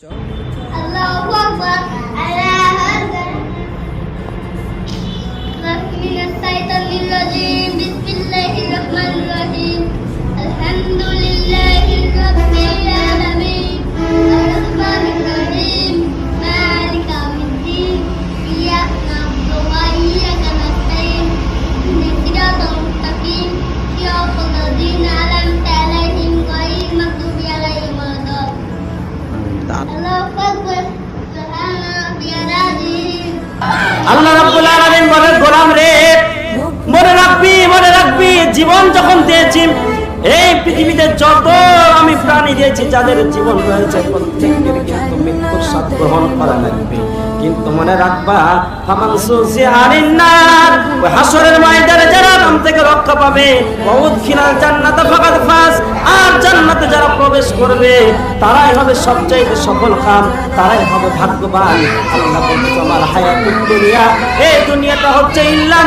Allahu Akbar, Allahu Akbar. Bismillahirrahmanirrahim. Bismillahirrahmanirrahim. Alhamdulillahi Rabbil alamin. Ar-Rahmanir-Rahim. Maliki yawmiddin. Iyyaka na'budu wa iyyaka nasta'in. Ihdinas siratal mustaqim. Siratal ladzina an'amta 'alaihim ghairil maghdubi 'alaihim waladdallin. Allahu Akbar. Subhana rabbiyal azim. আল্লাহ রাব্বুল আলামিন বলেন, গোলাম রে মনে রাখবি জীবন যখন দিয়েছি, এই পৃথিবীতে যত আমি প্রাণী দিয়েছি, যাদের জীবন রয়েছে প্রত্যেকের কিন্তু মৃত্যুর স্বাদ গ্রহণ করা লাগবে। কিন্তু মনে রাখবা, ফামান সুজি আনিন নার, ওই হাসরের ময়দানে যারা নাম থেকে রক্ষা পাবে, ওয়াউদখিলাল জান্নাতা ফাকাদ ফাজ, আর জান্নাতে যারা প্রবেশ করবে তারাই হবে সবচেয়ে সফল কাম, তারাই হবে ভাগ্যবান। আল্লাহ বলছে, আমার হায়াতুদ দুনিয়া, এই দুনিয়াটা হচ্ছে ইল্লা